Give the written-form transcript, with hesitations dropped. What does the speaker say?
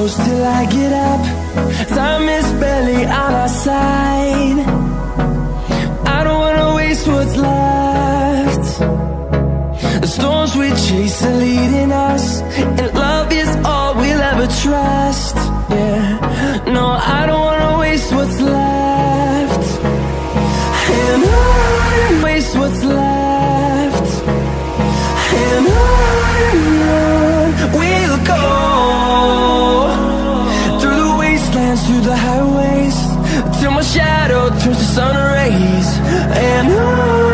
close till I get up. Time is barely on our side. I don't wanna waste what's left. The storms we chase are leading us, and love is all we'll ever trust. Yeah, no, I don't wanna waste what's left. And on, waste what's left. And on we'll go, through the wastelands, through the highways, till my shadow turns to sun rays. And on